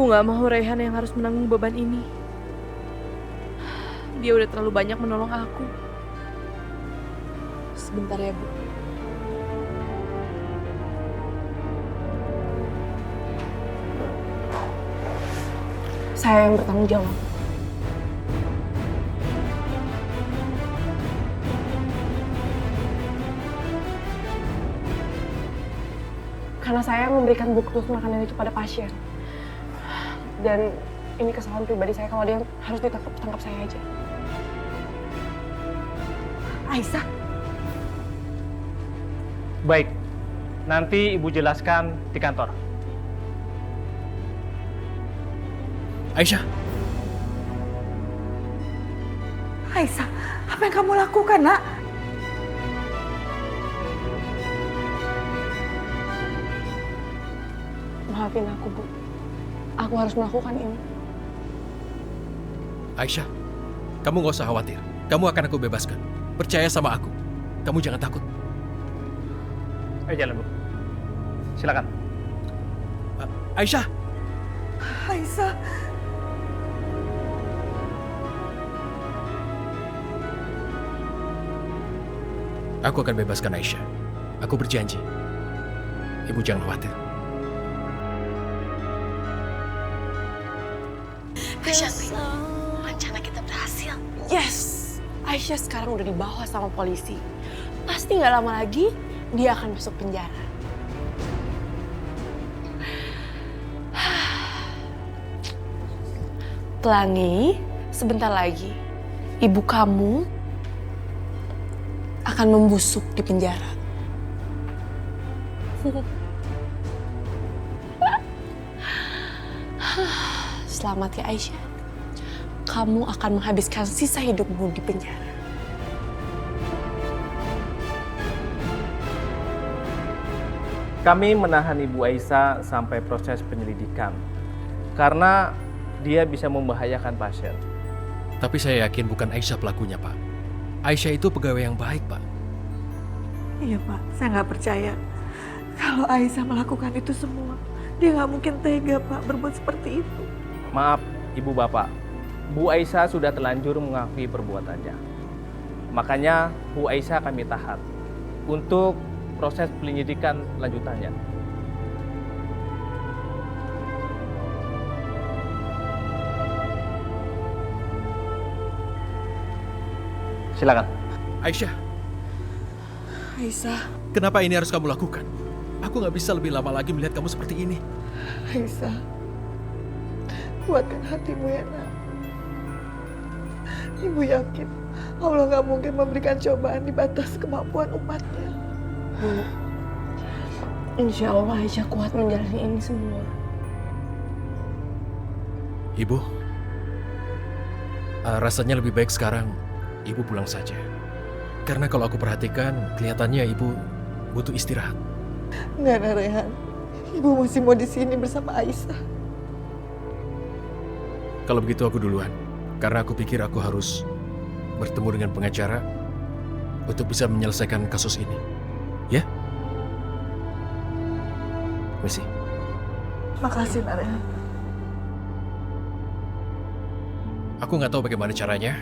Aku gak mau Raihan yang harus menanggung beban ini. Dia udah terlalu banyak menolong aku. Sebentar ya, Bu. Saya yang bertanggung jawab. Karena saya memberikan buktus makanan itu pada pasien. Dan ini kesalahan pribadi saya, kalau dia harus ditangkap saya aja. Aisyah, Baik, nanti Ibu jelaskan di kantor. Aisyah, Aisyah, apa yang kamu lakukan, Nak? Maafin aku, Bu. Aku harus melakukan ini. Aisyah, kamu gak usah khawatir. Kamu akan aku bebaskan. Percaya sama aku. Kamu jangan takut. Ayo jalan, Bu. Silakan. Aisyah, Aisyah, aku akan bebaskan Aisyah. Aku berjanji. Ibu jangan khawatir. Aisyah, rencana kita berhasil. Yes! Aisyah sekarang udah dibawa sama polisi. Pasti nggak lama lagi dia akan masuk penjara. Pelangi, sebentar lagi ibu kamu akan membusuk di penjara. Selamat ya Aisyah. Kamu akan menghabiskan sisa hidupmu di penjara. Kami menahan Ibu Aisyah sampai proses penyelidikan karena dia bisa membahayakan pasien. Tapi saya yakin bukan Aisyah pelakunya, Pak. Aisyah itu pegawai yang baik, Pak. iya Pak, saya nggak percaya kalau Aisyah melakukan itu semua. Dia nggak mungkin tega, Pak, berbuat seperti itu. Maaf, Ibu Bapak. Bu Aisyah sudah terlanjur mengakui perbuatannya. Makanya Bu Aisyah kami tahan untuk proses penyelidikan lanjutannya. Silakan. Aisyah, Aisyah, kenapa ini harus kamu lakukan? Aku nggak bisa lebih lama lagi melihat kamu seperti ini. Aisyah, kuatkan hatimu ya, Nak. Ibu yakin Allah nggak mungkin memberikan cobaan di batas kemampuan umatnya. Bu, insya Allah Aisyah kuat menjalani ini semua. Ibu, rasanya lebih baik sekarang Ibu pulang saja. Karena kalau aku perhatikan, kelihatannya Ibu butuh istirahat. Nggak ada Rehan. Ibu masih mau di sini bersama Aisyah. Kalau begitu aku duluan. Karena aku pikir aku harus bertemu dengan pengacara untuk bisa menyelesaikan kasus ini. Ya? Misi. Makasih, Nak Rehan. Aku nggak tahu bagaimana caranya.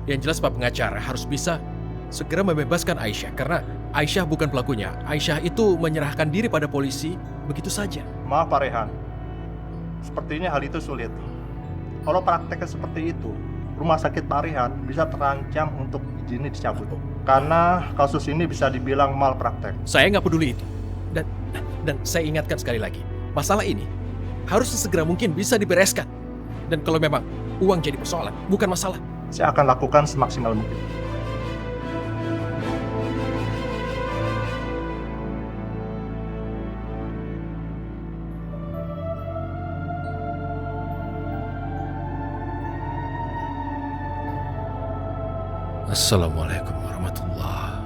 Yang jelas Pak pengacara harus bisa segera membebaskan Aisyah. Karena Aisyah bukan pelakunya. Aisyah itu menyerahkan diri pada polisi begitu saja. Maaf Pak Rehan, sepertinya hal itu sulit. Kalau prakteknya seperti itu, rumah sakit Pak Rehan bisa terancam untuk izinnya dicabut. Karena kasus ini bisa dibilang malpraktek. Saya nggak peduli itu. Dan saya ingatkan sekali lagi, masalah ini harus sesegera mungkin bisa dibereskan. Dan kalau memang uang jadi persoalan, bukan masalah. Saya akan lakukan semaksimal mungkin. Assalamualaikum warahmatullahi.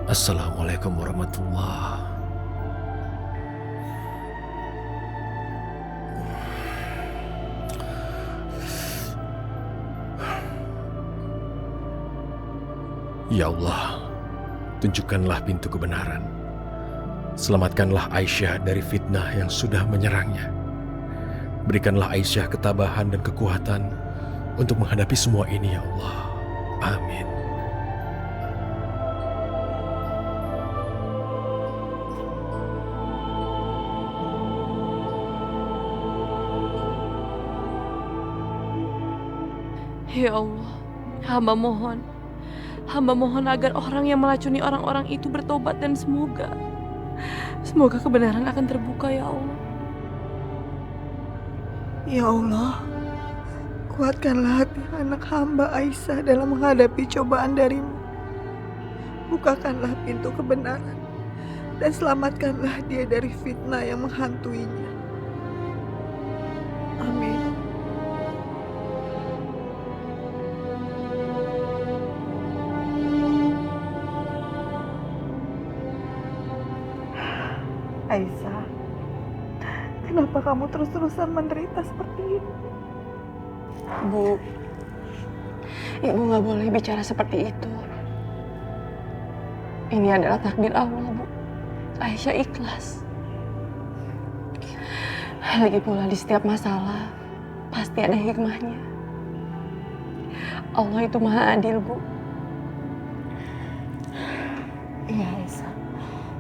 Assalamualaikum warahmatullahi. Ya Allah, tunjukkanlah pintu kebenaran. Selamatkanlah Aisyah dari fitnah yang sudah menyerangnya. Berikanlah Aisyah ketabahan dan kekuatan untuk menghadapi semua ini ya Allah. Amin. Ya Allah, hamba mohon agar orang yang melacuni orang-orang itu bertobat dan semoga kebenaran akan terbuka ya Allah. Ya Allah, kuatkanlah hati anak hamba Aisyah dalam menghadapi cobaan darimu. Bukakanlah pintu kebenaran dan selamatkanlah dia dari fitnah yang menghantuinya. Amin. Aisyah, kenapa kamu terus-terusan menderita seperti ini? Bu, Ibu nggak boleh bicara seperti itu. Ini adalah takdir Allah, Bu. Aisyah ikhlas. Lagi pula di setiap masalah, pasti ada hikmahnya. Allah itu maha adil, Bu. Iya, Aisyah.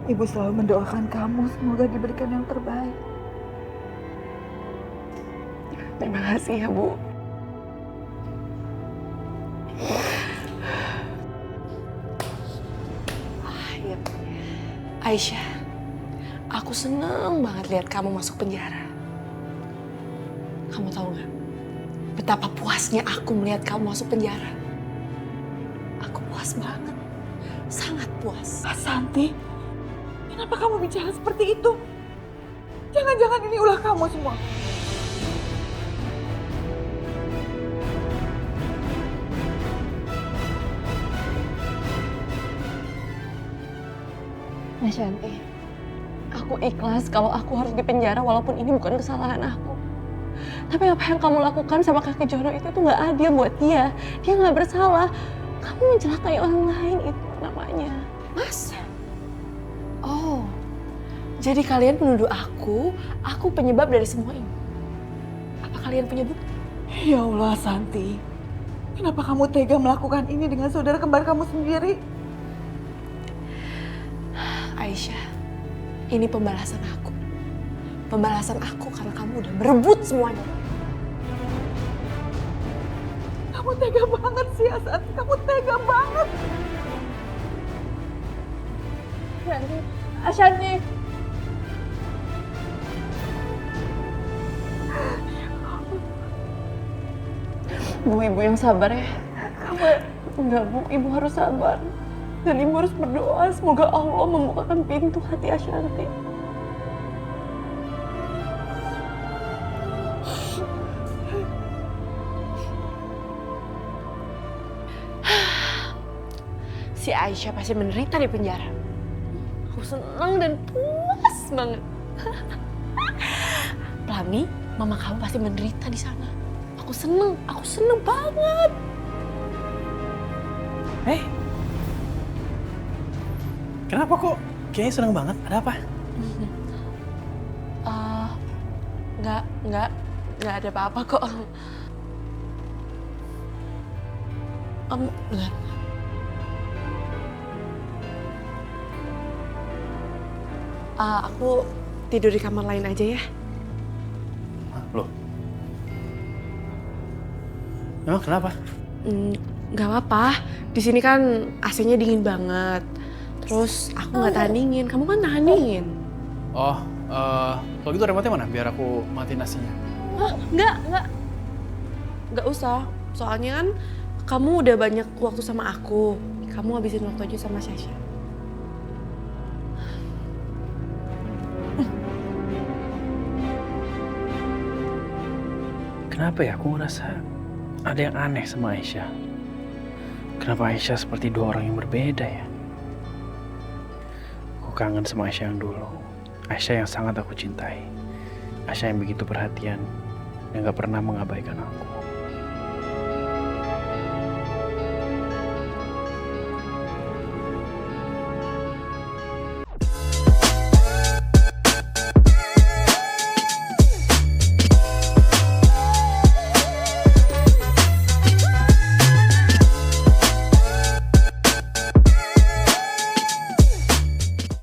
Ibu selalu mendoakan kamu, semoga diberikan yang terbaik. Terima kasih ya, Bu. Aisyah, aku seneng banget lihat kamu masuk penjara. Kamu tahu nggak? Betapa puasnya aku melihat kamu masuk penjara. Aku puas banget, sangat puas. Santi, kenapa kamu bicara seperti itu? Jangan-jangan ini ulah kamu semua. Mas Shanti, aku ikhlas kalau aku harus dipenjara walaupun ini bukan kesalahan aku. Tapi apa yang kamu lakukan sama kakek Jono itu tuh nggak adil buat dia. Dia nggak bersalah. Kamu mencelakai orang lain itu namanya. Masa? Oh, jadi kalian menuduh aku penyebab dari semua ini. Apa kalian punya bukti? Ya Allah, Santi. Kenapa kamu tega melakukan ini dengan saudara kembar kamu sendiri? Aisyah, ini pembalasan aku. Pembalasan aku karena kamu udah merebut semuanya. Kamu tega banget sih, Santi. Kamu tega banget. Shanti. Bu, Ibu yang sabar ya. Enggak, Bu. Ibu harus sabar. Dan Ibu harus berdoa semoga Allah membukakan pintu hati Ashanti. Si Aisyah pasti menderita di penjara. Aku senang dan puas banget. Plami, mama kamu pasti menderita di sana. Aku seneng banget. Kenapa kok? Kayaknya seneng banget. Ada apa? Nggak ada apa-apa kok. Bentar. Aku tidur di kamar lain aja ya. Loh? Emang kenapa? Nggak apa-apa. Di sini kan AC-nya dingin banget. Terus aku nggak tahan dingin. Kamu kan tahan dingin. Oh, kalau gitu remote-nya mana? Biar aku matiin AC-nya. Nggak usah. Soalnya kan kamu udah banyak waktu sama aku. Kamu habisin waktu aja sama Sasha. Kenapa ya aku ngerasa ada yang aneh sama Aisyah? Kenapa Aisyah seperti dua orang yang berbeda ya? Aku kangen sama Aisyah yang dulu. Aisyah yang sangat aku cintai. Aisyah yang begitu perhatian dan gak pernah mengabaikan aku.